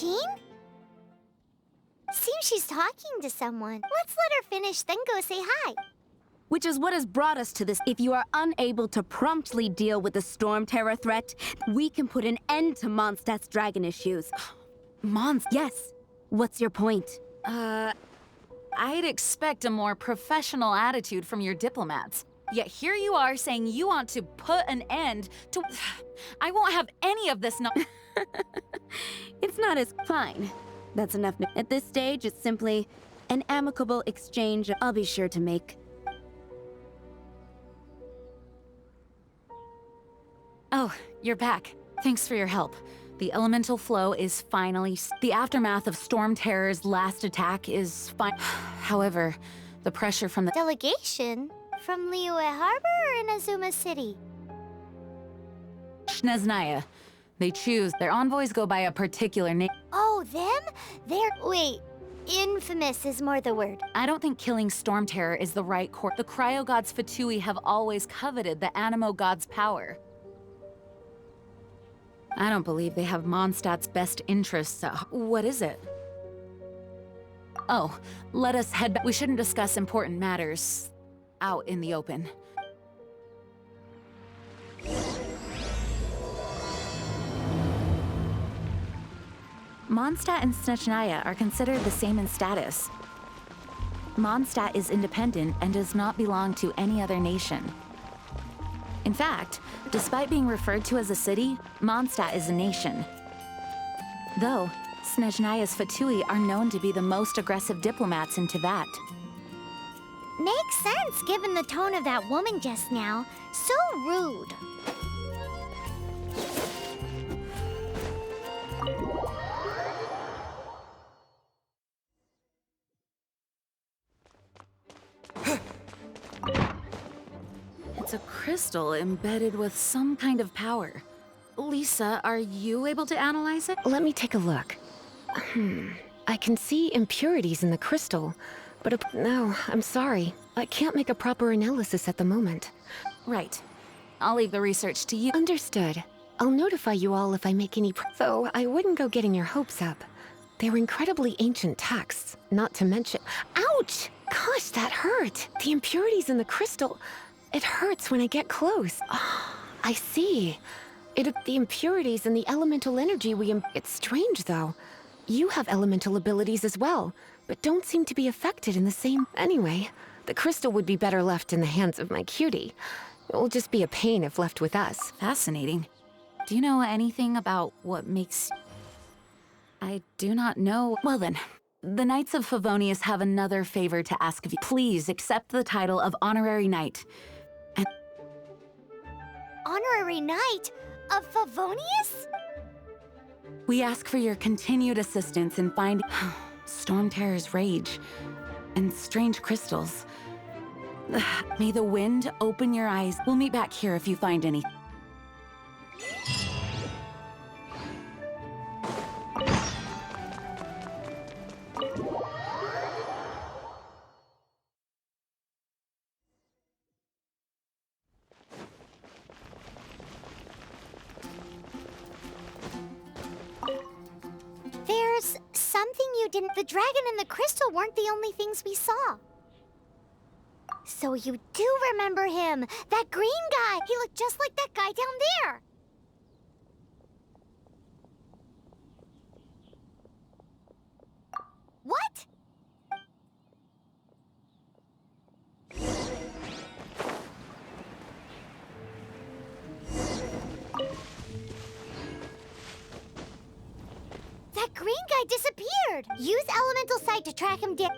watching? Seems she's talking to someone. Let's let her finish, then go say hi. Which is what has brought us to this. If you are unable to promptly deal with the storm terror threat, we can put an end to Mondstadt's dragon issues. Yes. What's your point? I'd expect a more professional attitude from your diplomats. Yet here you are saying you want to put an end to... I won't have any of this It's not as fine. That's enough. At this stage, it's simply an amicable exchange I'll be sure to make. Oh, you're back. Thanks for your help. The elemental flow is finally... The aftermath of Storm Terror's last attack is fine. However, the pressure from the... Delegation? From Liyue Harbor or Inazuma City? Nebesная. They choose. Their envoys go by a particular name. Oh, them? Wait, infamous is more the word. I don't think killing Storm Terror is the right course. The Cryo Gods Fatui have always coveted the Animo God's power. I don't believe they have Mondstadt's best interests at heart. What is it? Oh, let us head back. We shouldn't discuss important matters out in the open. Mondstadt and Snezhnaya are considered the same in status. Mondstadt is independent and does not belong to any other nation. In fact, despite being referred to as a city, Mondstadt is a nation. Though, Snezhnaya's Fatui are known to be the most aggressive diplomats in Tibet. Makes sense given the tone of that woman just now. So rude. It's a crystal embedded with some kind of power. Lisa, are you able to analyze it? Let me take a look. I can see impurities in the crystal, but no, I'm sorry. I can't make a proper analysis at the moment. Right. I'll leave the research to you. Understood. I'll notify you all if I make any though I wouldn't go getting your hopes up. They're incredibly ancient texts, not to mention— Ouch! Gosh, that hurt! The impurities in the crystal— It hurts when I get close. Oh, I see. The impurities and the elemental energy It's strange, though. You have elemental abilities as well, but don't seem to be affected in the same— Anyway, the crystal would be better left in the hands of my cutie. It will just be a pain if left with us. Fascinating. Do you know anything about what makes... I do not know. Well then, the Knights of Favonius have another favor to ask of you. Please accept the title of Honorary Knight. Honorary Knight of Favonius? We ask for your continued assistance in finding Storm Terror's rage and strange crystals. May the wind open your eyes. We'll meet back here if you find any. There's something you didn't— The dragon and the crystal weren't the only things we saw. So you do remember him, that green guy. He looked just like that guy down there. What? That green guy disappeared. Use elemental sight to track him down.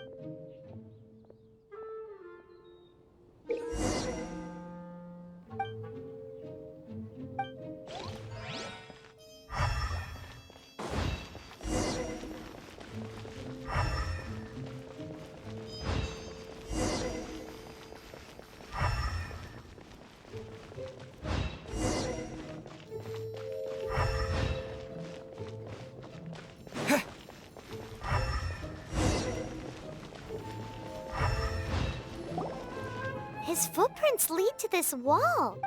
His footprints lead to this wall.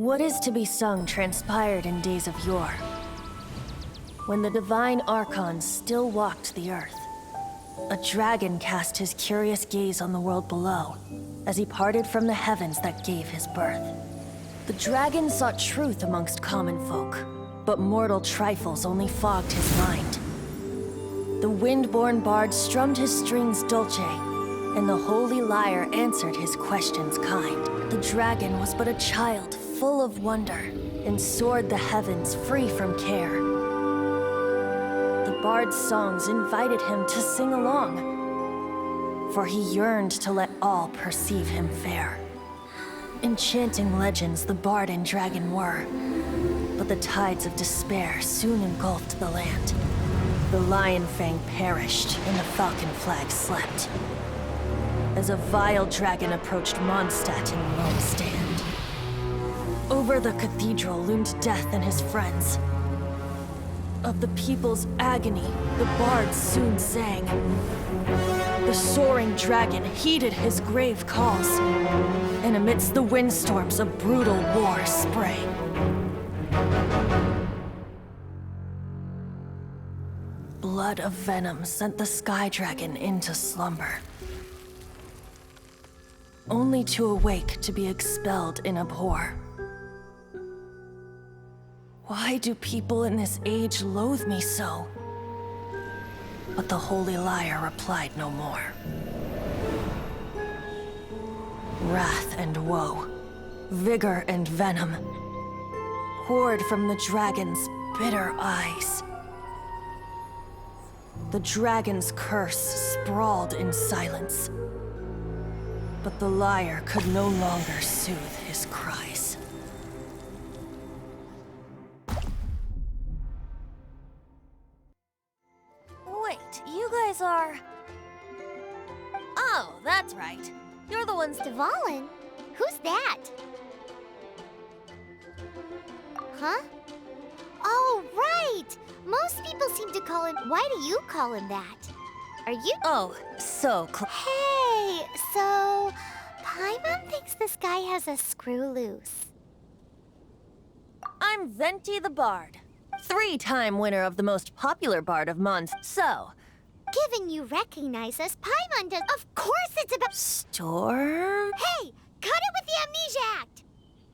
What is to be sung transpired in days of yore, when the divine archons still walked the earth. A dragon cast his curious gaze on the world below, as he parted from the heavens that gave his birth. The dragon sought truth amongst common folk, but mortal trifles only fogged his mind. The wind-born bard strummed his strings dulce, and the holy lyre answered his questions kind. The dragon was but a child full of wonder, and soared the heavens free from care. The bard's songs invited him to sing along, for he yearned to let all perceive him fair. Enchanting legends the bard and dragon were, but the tides of despair soon engulfed the land. The lion fang perished, and the falcon flag slept, as a vile dragon approached Mondstadt in lone stand. Over the cathedral loomed death and his friends. Of the people's agony, the bards soon sang. The soaring dragon heeded his grave calls, and amidst the windstorms a brutal war sprang. Blood of venom sent the sky dragon into slumber, only to awake to be expelled in abhor. Why do people in this age loathe me so? But the holy lyre replied no more. Wrath and woe, vigor and venom, poured from the dragon's bitter eyes. The dragon's curse sprawled in silence, but the lyre could no longer soothe his cries. Wait, you guys are... Oh, that's right. You're the ones... Dvalin? Who's that? Huh? Oh, right! Most people seem to call him... Why do you call him that? Are you... Oh, so Hey, so... Paimon thinks this guy has a screw loose. I'm Venti the Bard, 3-time winner of the most popular bard of Mons. So... Given you recognize us, Paimon does... Of course it's about... Storm? Hey! Cut it with the Amnesia Act!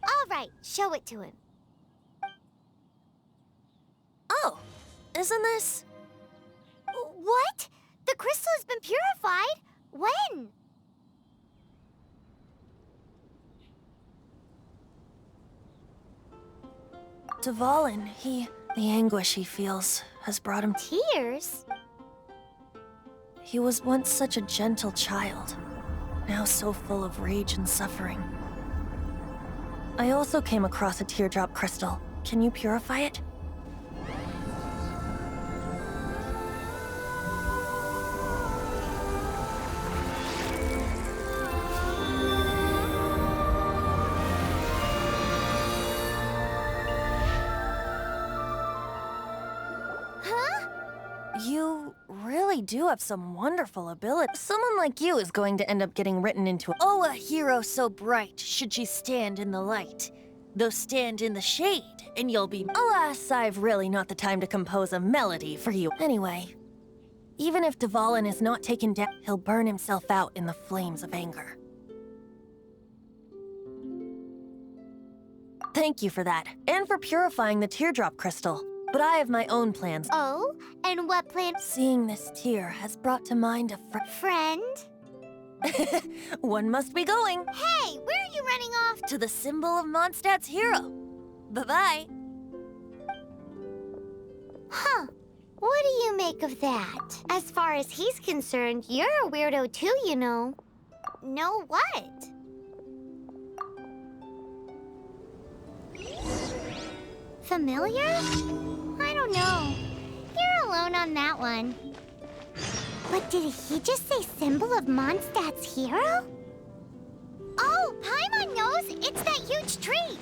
All right, show it to him. Oh, isn't this... What? The crystal has been purified? When? Dvalin, the anguish he feels has brought him... Tears? He was once such a gentle child, now so full of rage and suffering. I also came across a teardrop crystal. Can you purify it? You really do have some wonderful ability. Someone like you is going to end up getting written into Oh, a hero so bright, should she stand in the light. Though stand in the shade, and you'll be... Alas, I've really not the time to compose a melody for you. Anyway, even if Dvalin is not taken down, he'll burn himself out in the flames of anger. Thank you for that, and for purifying the teardrop crystal. But I have my own plans. Oh? And what plan? Seeing this tear has brought to mind a Friend? One must be going. Hey, where are you running off? To the symbol of Mondstadt's hero. Bye-bye. Huh. What do you make of that? As far as he's concerned, you're a weirdo too, you know. Know what? Familiar? I don't know. You're alone on that one. But did he just say symbol of Mondstadt's hero? Oh, Paimon knows! It's that huge tree!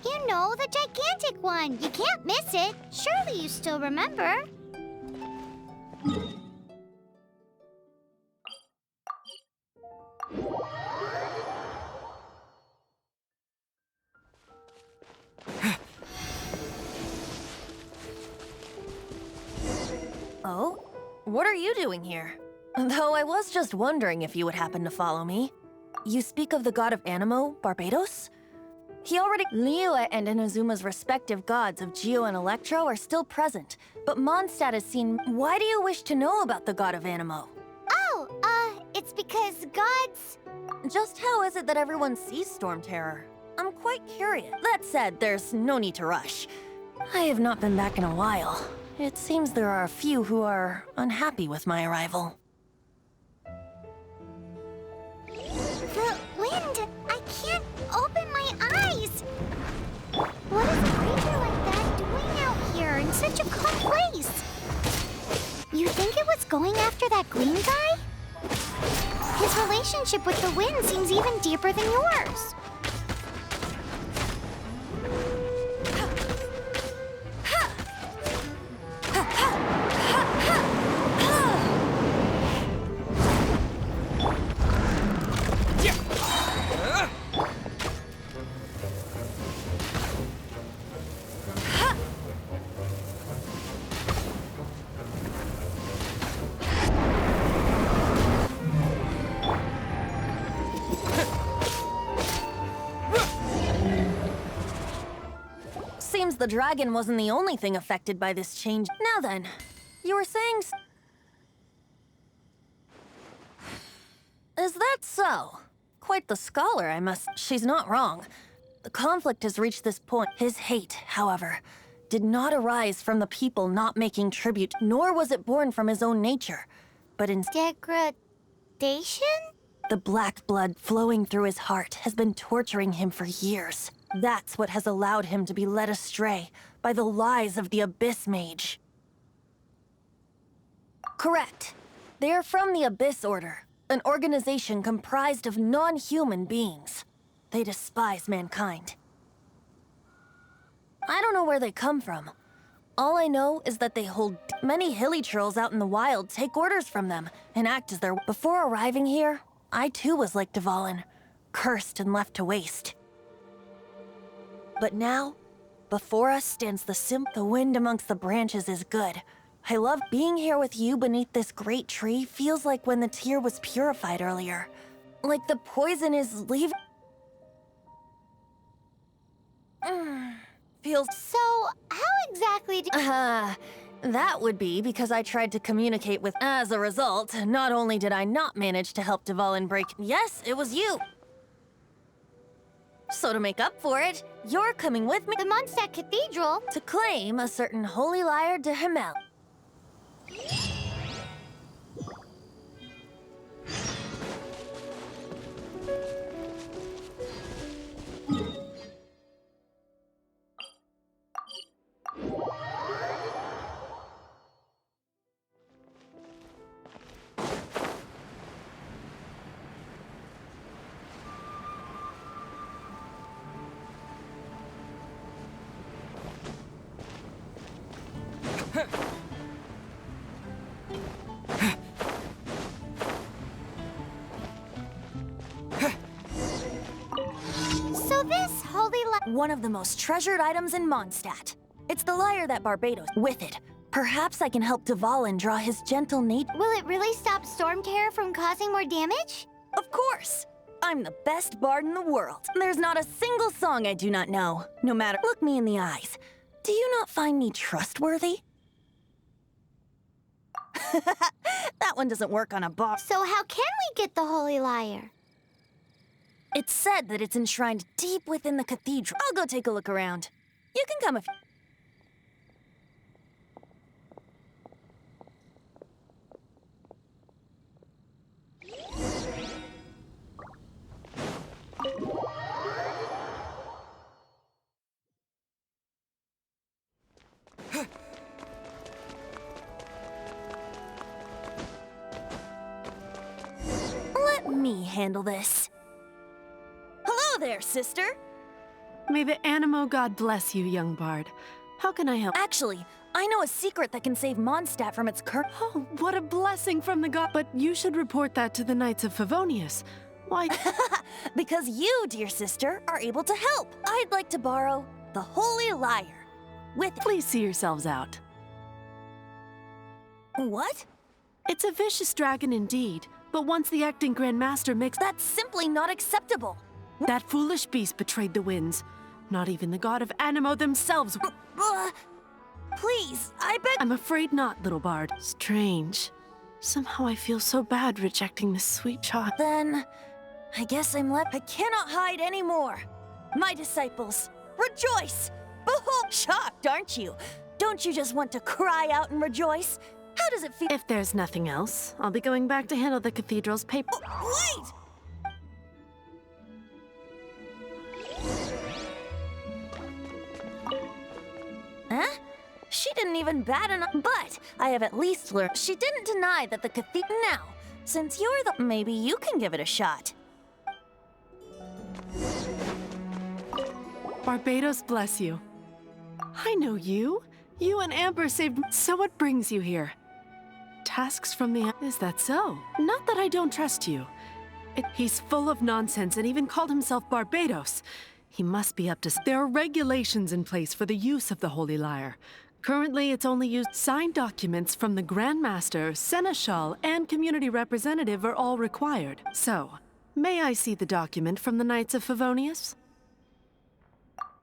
You know, the gigantic one. You can't miss it. Surely you still remember. What are you doing here? Though I was just wondering if you would happen to follow me. You speak of the god of Animo, Barbados? He already... Liyue and Inazuma's respective gods of Geo and Electro are still present, but Mondstadt is seen... Why do you wish to know about the god of Animo? Oh, it's because gods... Just how is it that everyone sees Storm Terror? I'm quite curious. That said, there's no need to rush. I have not been back in a while. It seems there are a few who are unhappy with my arrival. The wind! I can't open my eyes! What is a creature like that doing out here in such a calm place? You think it was going after that green guy? His relationship with the wind seems even deeper than yours. Seems the dragon wasn't the only thing affected by this change. Now then, you were saying... Is that so? Quite the scholar, I must... She's not wrong. The conflict has reached this point. His hate, however, did not arise from the people not making tribute, nor was it born from his own nature, but instead... Degradation? The black blood flowing through his heart has been torturing him for years. That's what has allowed him to be led astray by the lies of the Abyss Mage. Correct. They are from the Abyss Order, an organization comprised of non-human beings. They despise mankind. I don't know where they come from. All I know is that they hold many hilly trolls out in the wild, take orders from them, and act as their... Before arriving here, I too was like Dvalin, cursed and left to waste. But now, before us stands the wind amongst the branches is good. I love being here with you beneath this great tree. Feels like when the tear was purified earlier. Like the poison is leaving... Feels... So, how exactly do... That would be because I tried to communicate with... As a result, not only did I not manage to help Dvalin break... Yes, it was you! So to make up for it, you're coming with me... The Mondstadt Cathedral? To claim a certain holy lyre de Himmel. So this holy One of the most treasured items in Mondstadt. It's the lyre that Barbados... With it, perhaps I can help Dvalin draw his gentle nature... Will it really stop Storm Terror from causing more damage? Of course! I'm the best bard in the world. There's not a single song I do not know. No matter... Look me in the eyes. Do you not find me trustworthy? That one doesn't work on a bar. So how can we get the holy lyre? It's said that it's enshrined deep within the cathedral. I'll go take a look around. You can come if... Let me handle this. Hello there, sister! May the Animo god bless you, young bard. How can I help? Actually, I know a secret that can save Mondstadt from its curse. Oh, what a blessing from the god. But you should report that to the Knights of Favonius. Why? Because you, dear sister, are able to help. I'd like to borrow the holy lyre. With... Please see yourselves out. What? It's a vicious dragon indeed, but once the acting Grand Master mixed... That's simply not acceptable. That foolish beast betrayed the winds. Not even the god of Animo themselves... Please, I beg... I'm afraid not, little bard. Strange. Somehow I feel so bad rejecting this sweet child. Then, I guess I'm left. I cannot hide anymore. My disciples, rejoice! Behold, shocked, aren't you? Don't you just want to cry out and rejoice? How does it feel? If there's nothing else, I'll be going back to handle the cathedral's paper. Wait! Huh? She didn't even bat an eye, but I have at least learned she didn't deny that the cathedral. Now, since you're the, maybe you can give it a shot. Barbados bless you. I know you. You and Amber saved. So what brings you here? Tasks from the... Is that so? Not that I don't trust you. He's full of nonsense and even called himself Barbados. He must be up to... There are regulations in place for the use of the Holy Lyre. Currently, it's only used. Signed documents from the Grand Master, Seneschal, and Community Representative are all required. So, may I see the document from the Knights of Favonius?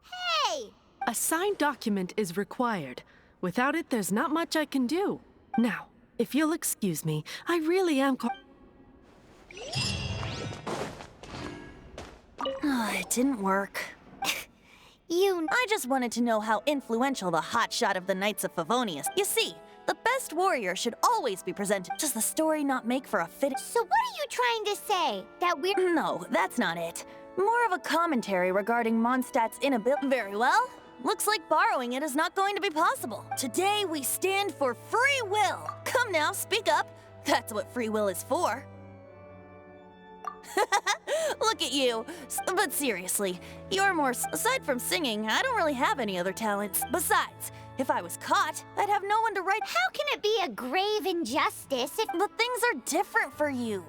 Hey! A signed document is required. Without it, there's not much I can do. Now, if you'll excuse me, I really am It didn't work. I just wanted to know how influential the hotshot of the Knights of Favonius. You see, the best warrior should always be presented. Does the story not make for a fit? So what are you trying to say? That we're... No, that's not it. More of a commentary regarding Mondstadt's inability. Very well. Looks like borrowing it is not going to be possible. Today we stand for free will. Come now, speak up. That's what free will is for. Look at you. But seriously, you're more... Aside from singing, I don't really have any other talents. Besides, if I was caught, I'd have no one to write... How can it be a grave injustice if... But things are different for you.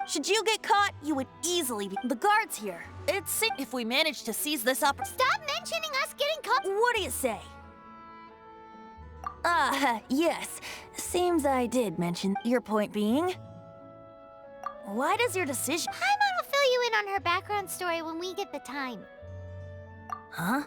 Should you get caught, you would easily be... The guards here. If we manage to seize this Stop mentioning us getting caught... What do you say? Yes. Seems I did mention. Your point being? Why does your decision... Paimon will fill you in on her background story when we get the time. Huh?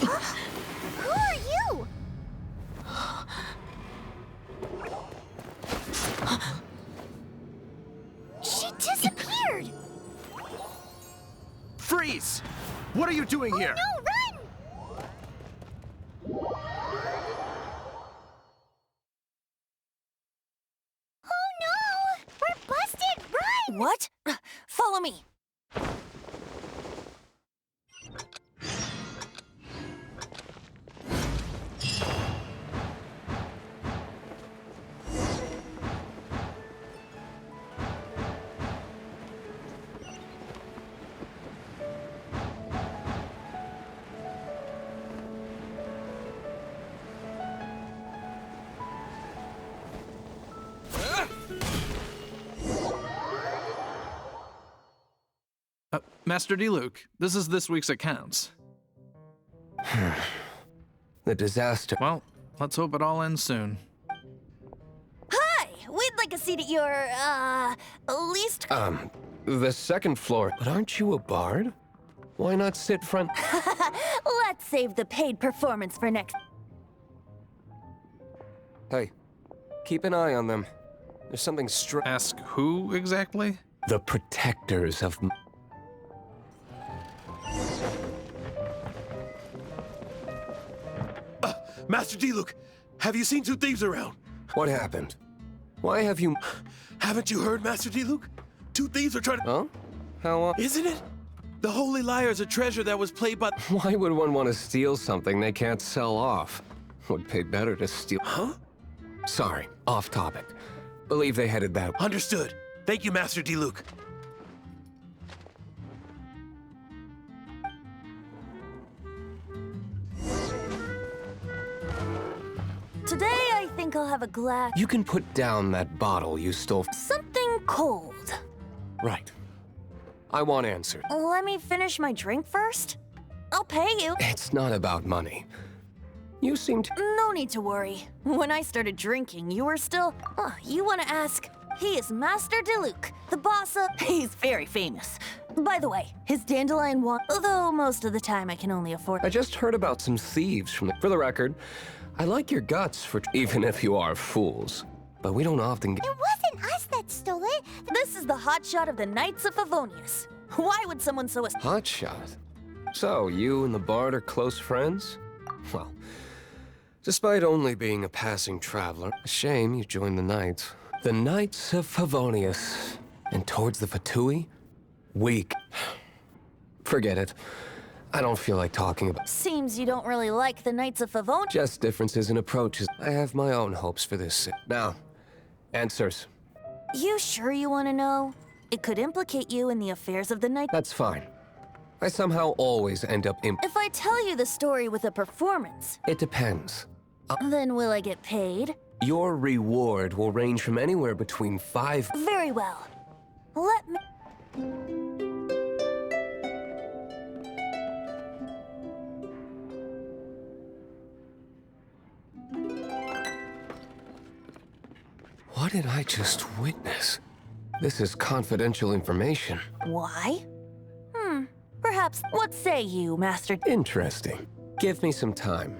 Who are you? She disappeared! Freeze! What are you doing here? No, run! Oh no! We're busted! Run! What? Follow me. Master Diluc, this is this week's accounts. The disaster. Well, let's hope it all ends soon. Hi! We'd like a seat at your, least... The second floor. But aren't you a bard? Why not sit front? Let's save the paid performance for next... Hey, keep an eye on them. There's something Ask who exactly? The protectors of... Master Diluc, have you seen two thieves around? What happened? Why have you... Haven't you heard, Master Diluc? Two thieves are trying to... Huh? How, Isn't it? The Holy Liar is a treasure that was played by... Why would one want to steal something they can't sell off? Would pay better to steal... Huh? Sorry, off topic. Believe they headed that... Understood. Thank you, Master Diluc. Today, I think I'll have a glass... You can put down that bottle you stole... Something cold. Right. I want answers. Let me finish my drink first. I'll pay you. It's not about money. You seem to... No need to worry. When I started drinking, you were still... Oh, you want to ask? He is Master Diluc, the boss of... He's very famous. By the way, his dandelion wand... Although most of the time I can only afford... I just heard about some thieves from the... For the record, I like your guts for... Even if you are fools. But we don't often get... It wasn't us that stole it. This is the hotshot of the Knights of Favonius. Why would someone so... Hotshot? So, you and the bard are close friends? Well, despite only being a passing traveler, a shame you joined the Knights. The Knights of Favonius. And towards the Fatui? Weak. Forget it. I don't feel like talking about... Seems you don't really like the Knights of Favonius. Just differences in approaches. I have my own hopes for this. Now, answers. You sure you want to know? It could implicate you in the affairs of the Knights. That's fine. I somehow always end up If I tell you the story with a performance, It depends. then will I get paid? Your reward will range from anywhere between 5... Very well. Let me... What did I just witness? This is confidential information. Why? Perhaps. What say you, Master? Interesting. Give me some time.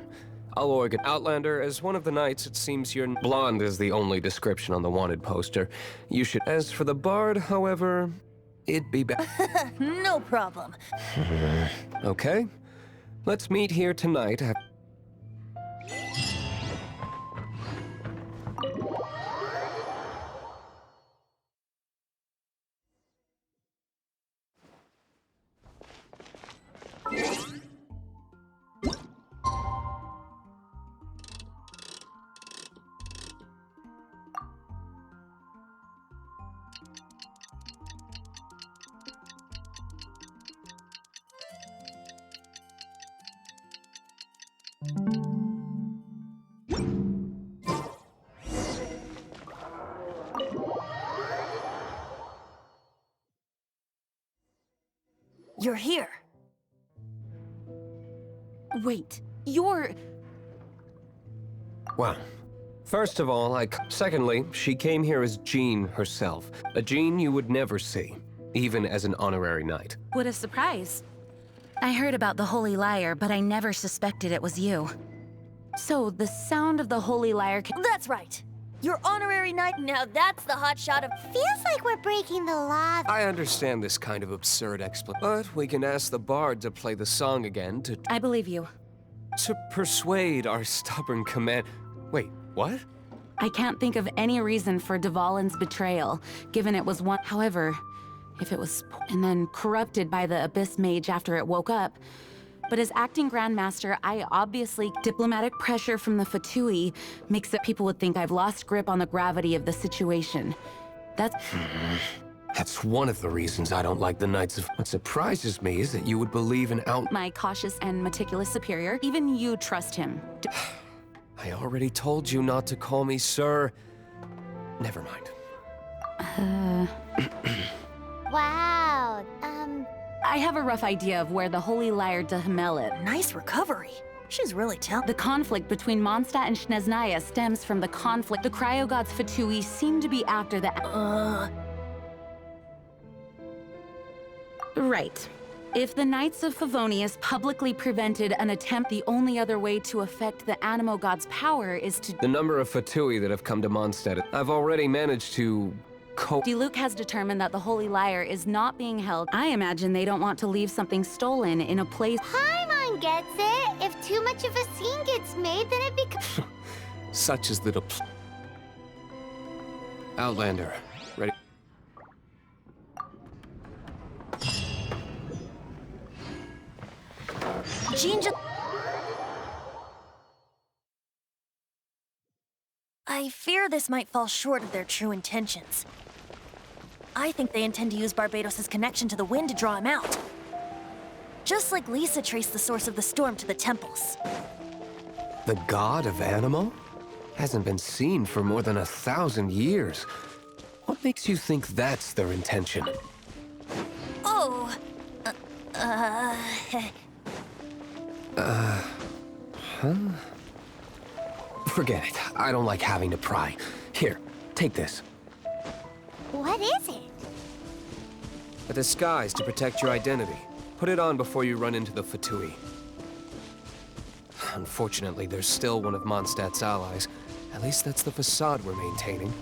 I'll organize. Outlander, as one of the knights, it seems you're... Blonde is the only description on the wanted poster. You should... As for the bard, however, it'd be better. No problem. Okay. Let's meet here tonight at... You're here. Wait, you're... Well, first of all, Secondly, she came here as Jean herself. A Jean you would never see, even as an honorary knight. What a surprise. I heard about the Holy Liar, but I never suspected it was you. So, the sound of the Holy Liar... That's right. Your honorary knight, now that's the hot shot of... Feels like we're breaking the law. I understand this kind of absurd but we can ask the bard to play the song again to I believe you. persuade our stubborn command... Wait, what? I can't think of any reason for Dvalin's betrayal, given it was one... However, if it was... and then corrupted by the Abyss Mage after it woke up... But as acting Grandmaster, I obviously... Diplomatic pressure from the Fatui makes it people would think I've lost grip on the gravity of the situation. That's... That's one of the reasons I don't like the Knights of... What surprises me is that you would believe in My cautious and meticulous superior. Even you trust him. I already told you not to call me sir. Never mind. Wow. I have a rough idea of where the Holy Lyre de Himmel. Nice recovery. She's really talented. The conflict between Mondstadt and Snezhnaya stems from the conflict. The cryo-gods Fatui seem to be after the... Right. If the Knights of Favonius publicly prevented an attempt, the only other way to affect the Animo God's power is to... The number of Fatui that have come to Mondstadt, I've already managed to Diluc has determined that the Holy Lyre is not being held. I imagine they don't want to leave something stolen in a place... Paimon gets it. If too much of a scene gets made, then it becomes... Such is the... Outlander. Ready? I fear this might fall short of their true intentions. I think they intend to use Barbados' connection to the wind to draw him out. Just like Lisa traced the source of the storm to the temples. The god of Animo? Hasn't been seen for more than 1,000 years. What makes you think that's their intention? Oh, Forget it. I don't like having to pry. Here, take this. What is it? A disguise to protect your identity. Put it on before you run into the Fatui. Unfortunately, there's still one of Mondstadt's allies. At least that's the facade we're maintaining.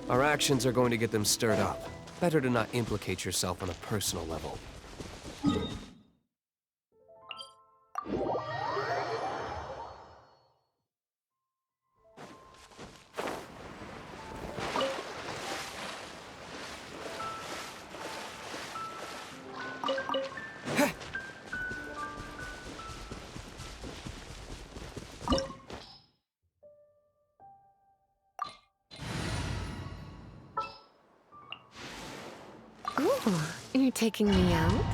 Our actions are going to get them stirred up. Better to not implicate yourself on a personal level. Ooh, you're taking me out?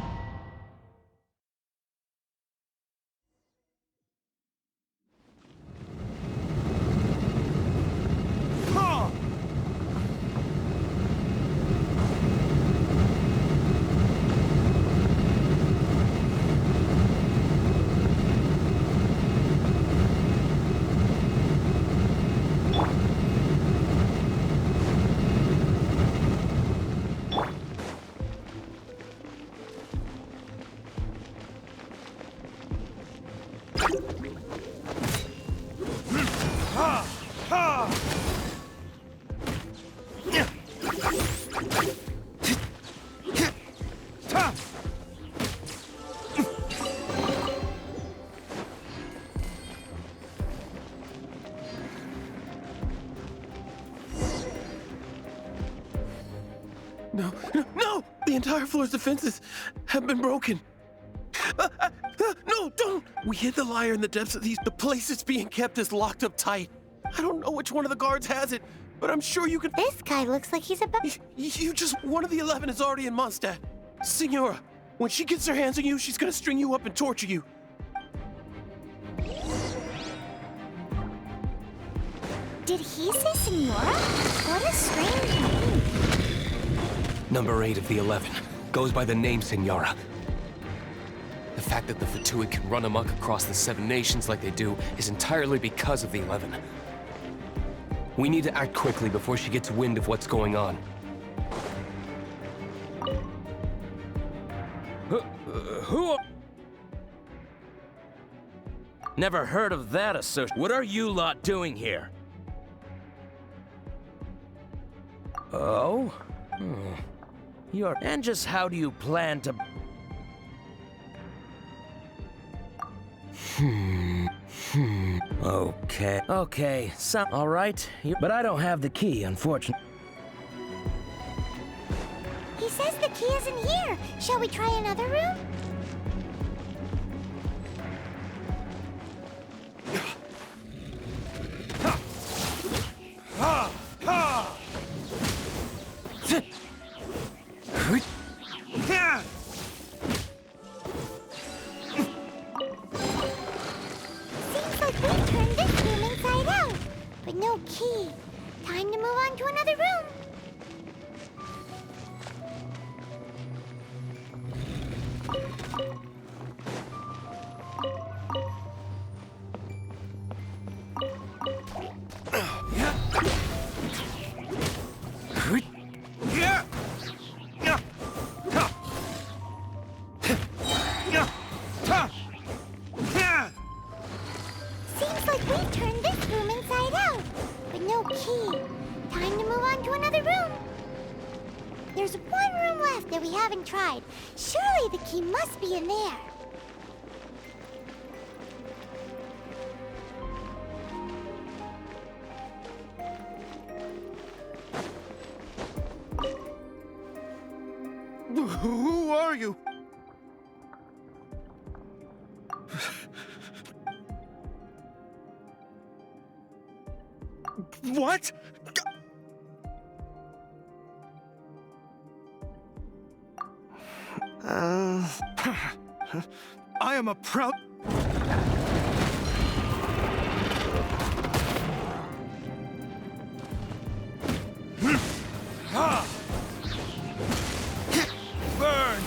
No, no, no! The entire floor's defenses have been broken. No, don't! We hid the lyre in the depths of these. The place it's being kept is locked up tight. I don't know which one of the guards has it, but I'm sure you can... This guy looks like he's about... You just... One of the 11 is already in Mondstadt. Signora, when she gets her hands on you, she's gonna string you up and torture you. Did he say Senora? What a strange name. Number 8 of the 11 goes by the name Signora. The fact that the Fatui can run amok across the 7 nations like they do is entirely because of the 11. We need to act quickly before she gets wind of what's going on. Who? Never heard of that association. What are you lot doing here? Oh? You're... And just how do you plan to... Okay, so... All right, but I don't have the key, unfortunately. He says the key isn't here. Shall we try another room? Seems like we turned this room inside out, but no key. Time to move on to another room. Seems like we've turned this room inside out, but no key. Time to move on to another room. There's one room left that we haven't tried. Surely the key must be in there. Who are you? What? I am a proud... Burn!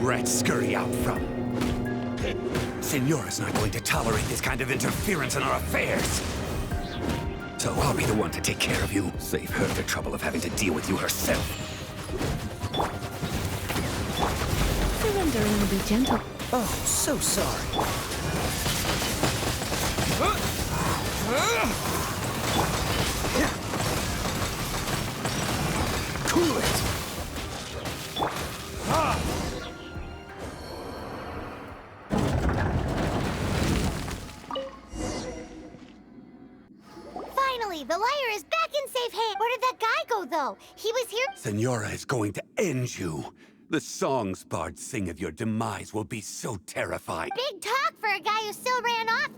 Rats scurry out from. Senora's not going to tolerate this kind of interference in our affairs. So I'll be the one to take care of you. Save her the trouble of having to deal with you herself. Surrendering will be gentle. Oh, so sorry. Cool it! Finally, the liar is back in safe hands. Where did that guy go, though? He was here. Senora is going to end you. The songs bards sing of your demise will be so terrifying. Big talk for a guy who still ran off.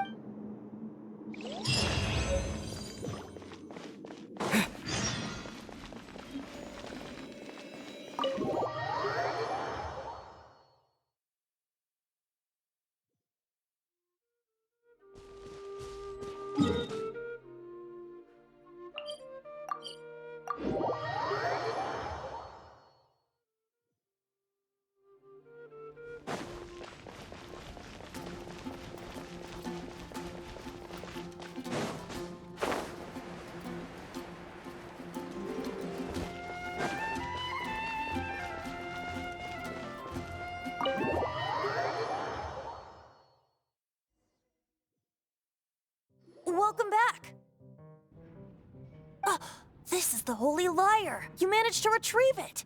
Welcome back! This is the Holy Lyre! You managed to retrieve it!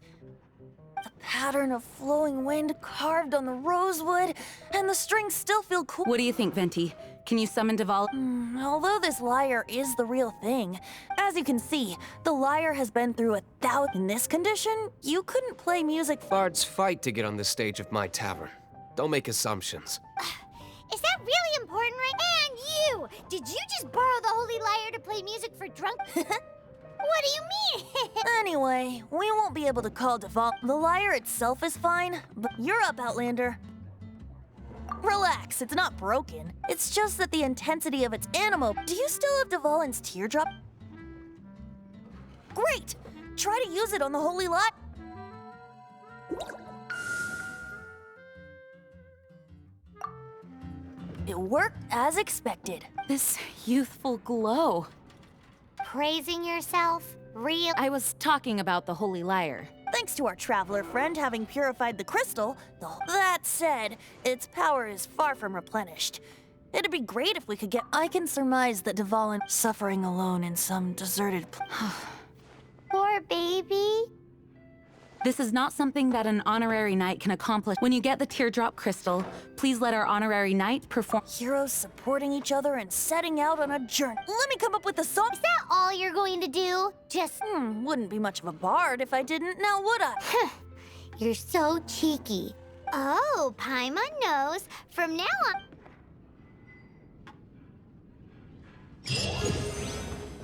The pattern of flowing wind carved on the rosewood, and the strings still feel cool. What do you think, Venti? Can you summon Deval? Although this lyre is the real thing, as you can see, the lyre has been through 1,000. In this condition, you couldn't play music. Bards fight to get on the stage of my tavern. Don't make assumptions. Is that really important, right? And you! Did you just borrow the Holy Lyre to play music for drunk? What do you mean? Anyway, we won't be able to call Deval. The lyre itself is fine, but you're up, Outlander. Relax, it's not broken. It's just that the intensity of its animo. Do you still have Devalin's teardrop? Great! Try to use it on the Holy Lyre. It worked as expected. This youthful glow. Praising yourself? Real? I was talking about the Holy Lyre. Thanks to our traveler friend having purified the crystal, that said, its power is far from replenished. It'd be great if we could get... I can surmise that Devalin suffering alone in some deserted... Poor baby. This is not something that an honorary knight can accomplish. When you get the teardrop crystal, please let our honorary knight perform. Heroes supporting each other and setting out on a journey. Let me come up with a song. Is that all you're going to do? Just... Wouldn't be much of a bard if I didn't, now would I? You're so cheeky. Oh, Paimon knows. From now on...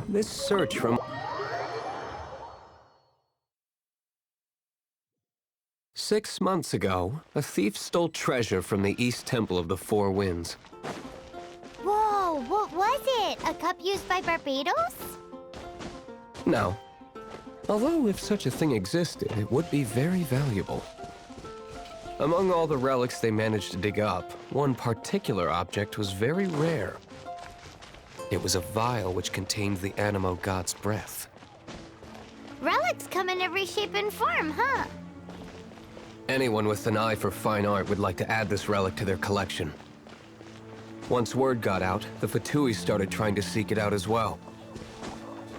This search from... "6 months ago, a thief stole treasure from the East Temple of the Four Winds. Whoa, what was it? A cup used by Barbados? No. Although if such a thing existed, it would be very valuable. Among all the relics they managed to dig up, one particular object was very rare. It was a vial which contained the Animo god's breath. Relics come in every shape and form, huh? Anyone with an eye for fine art would like to add this relic to their collection. Once word got out, the Fatui started trying to seek it out as well.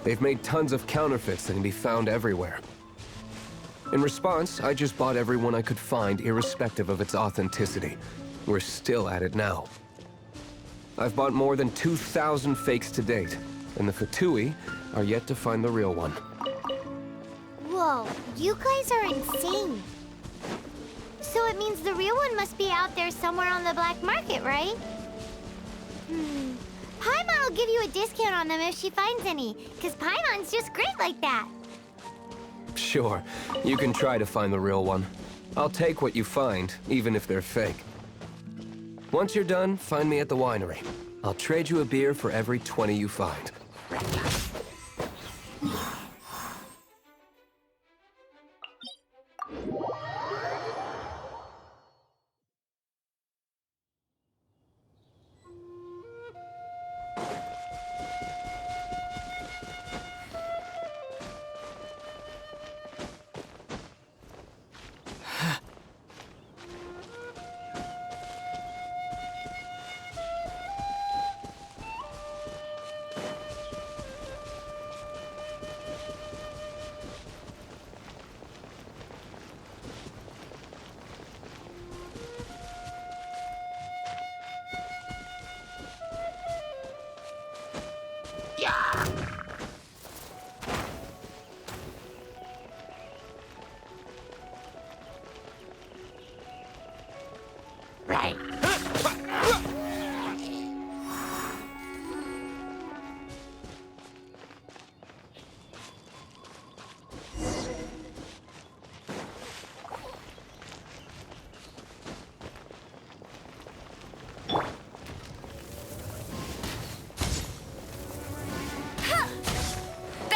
They've made tons of counterfeits that can be found everywhere. In response, I just bought every one I could find, irrespective of its authenticity. We're still at it now. I've bought more than 2,000 fakes to date, and the Fatui are yet to find the real one. Whoa, you guys are insane. So it means the real one must be out there somewhere on the black market, right? Paimon will give you a discount on them if she finds any, because Paimon's just great like that. Sure, you can try to find the real one. I'll take what you find, even if they're fake. Once you're done, find me at the winery. I'll trade you a beer for every 20 you find.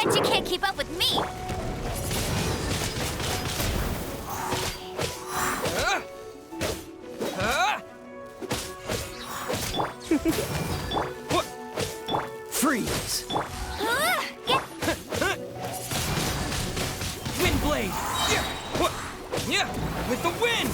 Bet you can't keep up with me! Freeze! Wind blade! With the wind!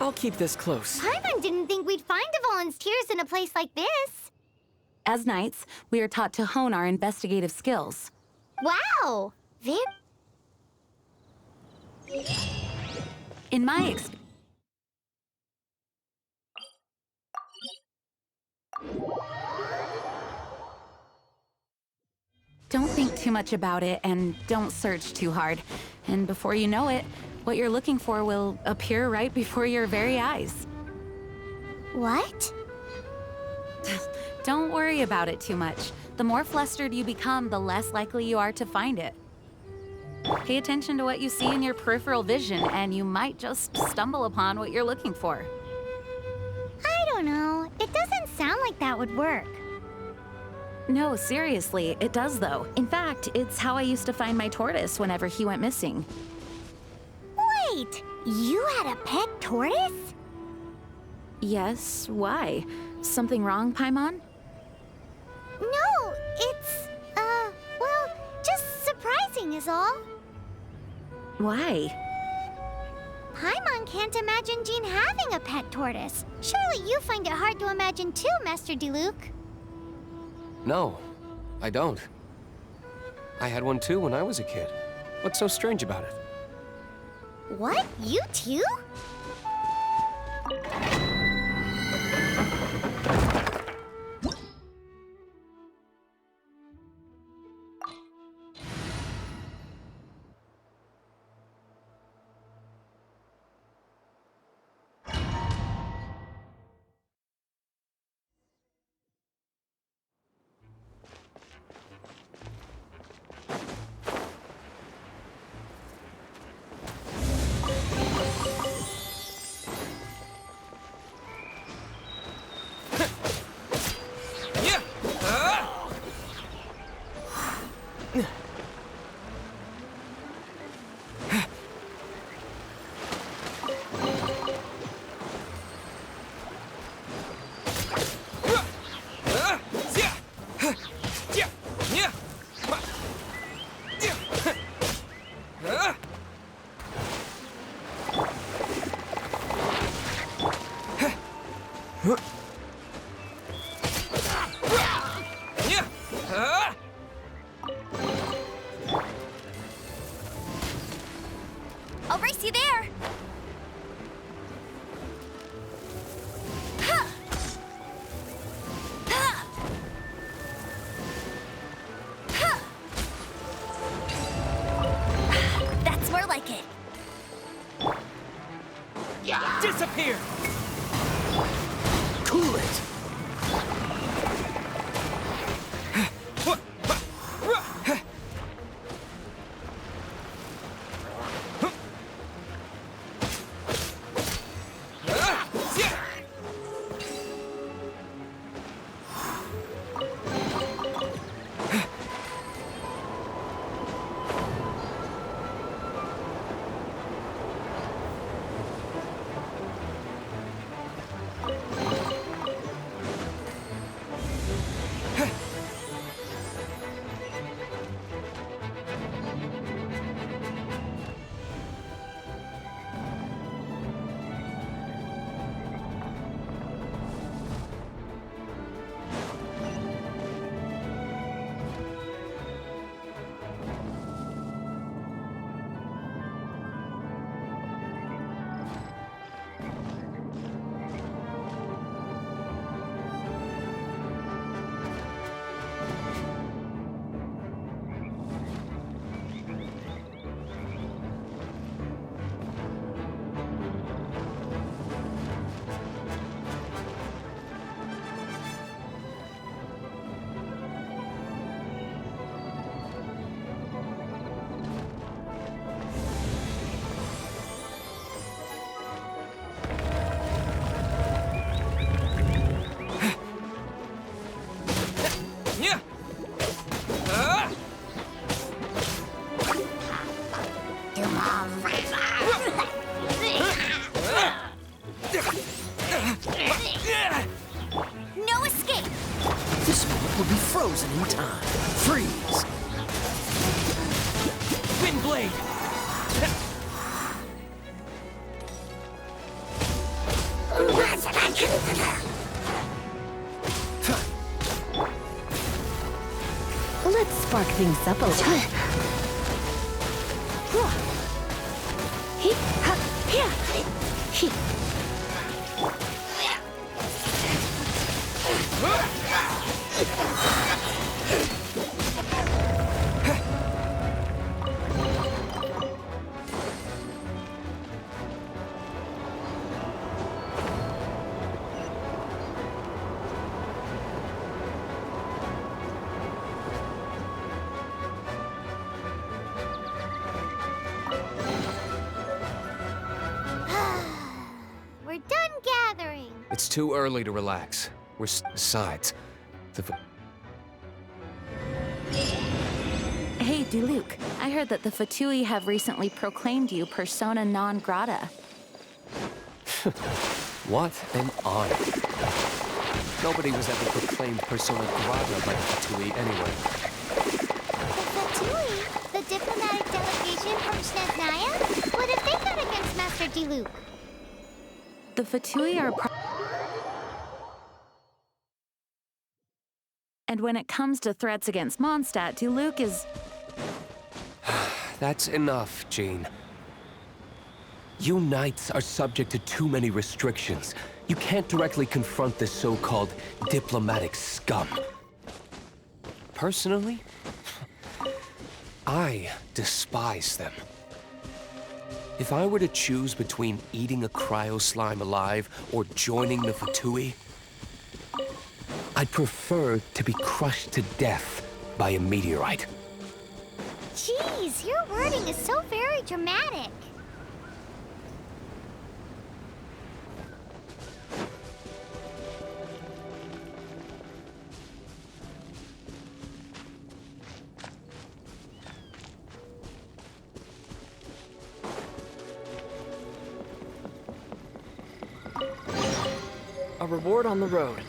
I'll keep this close. Paimon didn't think we'd find the volunteers in a place like this. As knights, we are taught to hone our investigative skills. Wow! In my experience, don't think too much about it and don't search too hard. And before you know it, what you're looking for will appear right before your very eyes. What? Don't worry about it too much. The more flustered you become, the less likely you are to find it. Pay attention to what you see in your peripheral vision, and you might just stumble upon what you're looking for. I don't know. It doesn't sound like that would work. No, seriously, it does though. In fact, it's how I used to find my tortoise whenever he went missing. Wait! You had a pet tortoise? Yes, why? Something wrong, Paimon? No, it's, well, just surprising is all. Why? Paimon can't imagine Jean having a pet tortoise. Surely you find it hard to imagine too, Master Diluc. No, I don't. I had one too when I was a kid. What's so strange about it? What? You too? I'll race you there! That's more like it. Disappear! Cool it! No escape! This moment will be frozen in time. Freeze! Wind blade! Let's spark things up a little. We're done gathering. It's too early to relax. Besides, Hey, Diluc, I heard that the Fatui have recently proclaimed you persona non grata. What an honor. Nobody was ever proclaimed persona grata by the Fatui anyway. The Fatui? The diplomatic delegation from Snezhnaya? What have they got against Master Diluc? The Fatui are and when it comes to threats against Mondstadt, Diluc is... That's enough, Jean. You knights are subject to too many restrictions. You can't directly confront this so-called diplomatic scum. Personally, I despise them. If I were to choose between eating a cryo slime alive or joining the Fatui, I'd prefer to be crushed to death by a meteorite. Jeez, your wording is so very dramatic. A reward on the road.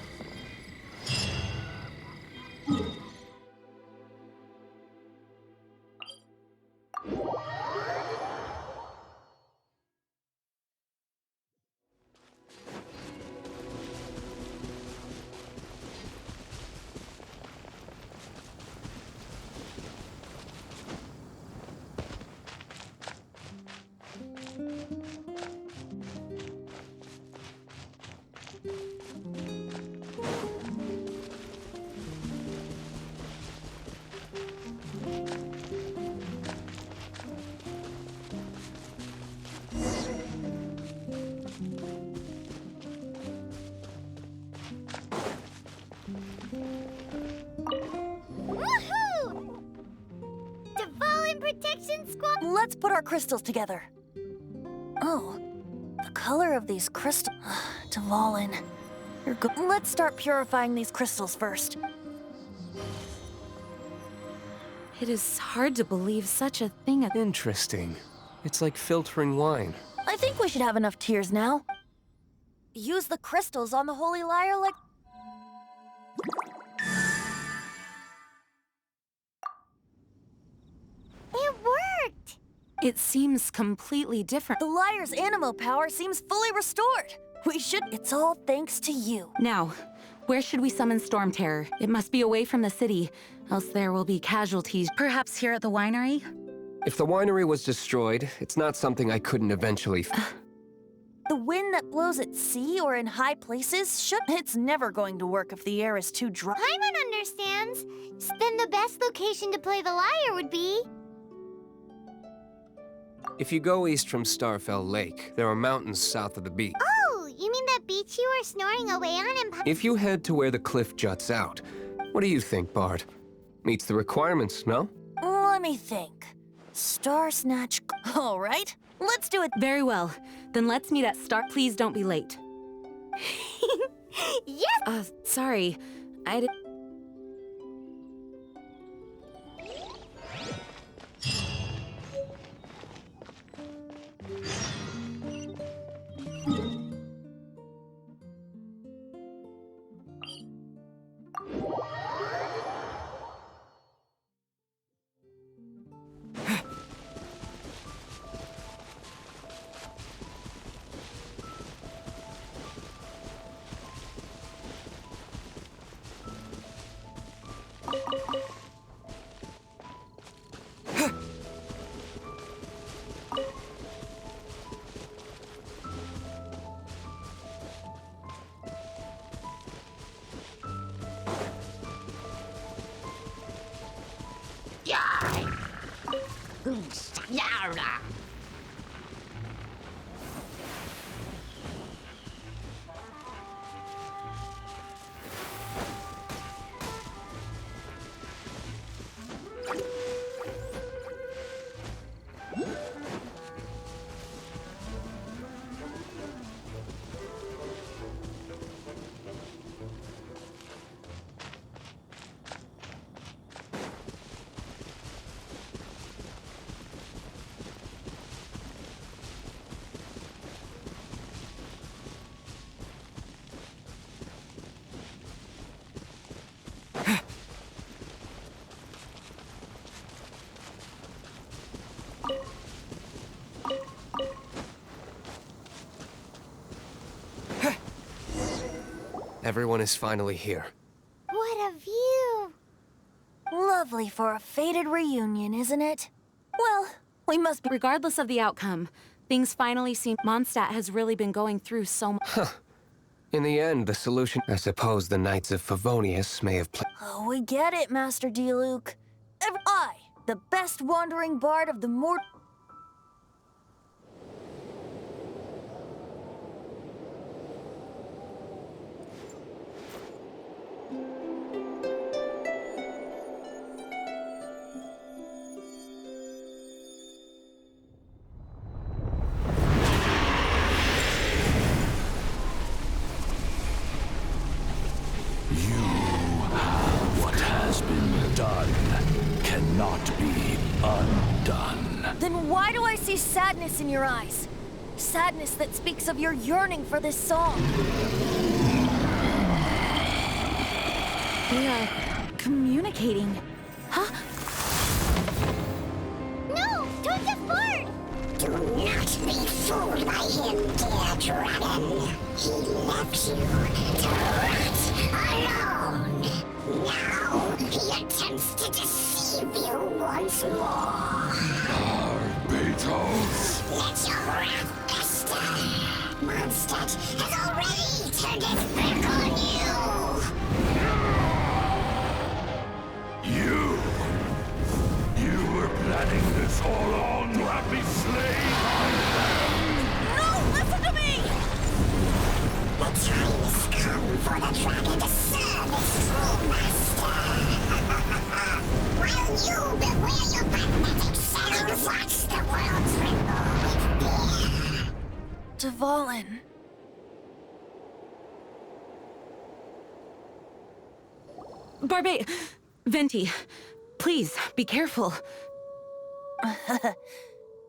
Let's put our crystals together. Oh, the color of these crystals... Dvalin, you're good. Let's start purifying these crystals first. It is hard to believe such a thing. Interesting. It's like filtering wine. I think we should have enough tears now. Use the crystals on the Holy Lyre like... It worked! It seems completely different. The Lyre's animo power seems fully restored. We should... It's all thanks to you. Now, where should we summon Storm Terror? It must be away from the city, else there will be casualties. Perhaps here at the winery? If the winery was destroyed, it's not something I couldn't eventually... The wind that blows at sea or in high places should... It's never going to work if the air is too dry. Paimon understands. Then the best location to play the lyre would be... If you go east from Starfell Lake, there are mountains south of the beach. Oh, you mean that beach you were snoring away on in... If you head to where the cliff juts out, what do you think, Bard? Meets the requirements, no? Let me think. Star Snatch... All right, let's do it. Very well. Then let's meet at Star... Please don't be late. Yes! Sorry. I did... Everyone is finally here. What a view! Lovely for a fated reunion, isn't it? Well, we must be. Regardless of the outcome, things finally seem Mondstadt has really been going through so much. In the end, the solution... I suppose the Knights of Favonius may have played... Oh, we get it, Master D-Luke. I, the best wandering bard of the mort... What has been done cannot be undone. Then why do I see sadness in your eyes? Sadness that speaks of your yearning for this song. We are communicating. Huh? No! Don't get bored! Do not be fooled by him, dear dragon. He left you to rot alone. Now he attempts to deceive you once more. Beatles. Let your wrath fester. Mondstadt has already turned its back on you. You were planning this all along to have me slain. No! Listen to me! The time has come for the dragon to serve its true master. While you beware your magnetic shadows, watch the world tremble with fear. Dvalin. Venti, please, be careful.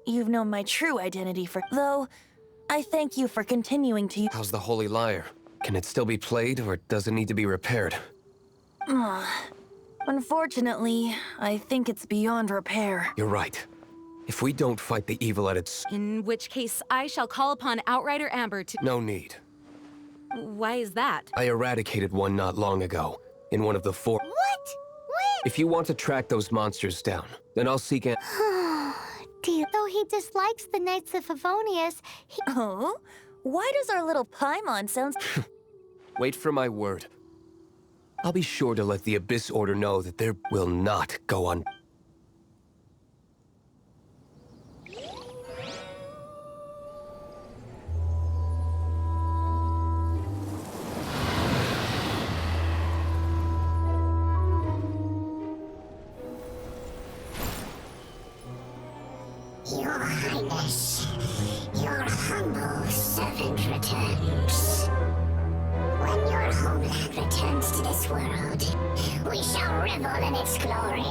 You've known my true identity for... Though, I thank you for continuing to... How's the Holy Lyre? Can it still be played, or does it need to be repaired? Unfortunately, I think it's beyond repair. You're right. If we don't fight the evil at its... In which case, I shall call upon Outrider Amber to... No need. Why is that? I eradicated one not long ago, in one of the 4... What? When? If you want to track those monsters down, then I'll seek an... Though he dislikes the Knights of Favonius, he... Oh? Why does our little Paimon sound... Wait for my word. I'll be sure to let the Abyss Order know that there will not go on... Your Highness, your humble servant returns. When your homeland returns to this world, we shall revel in its glory.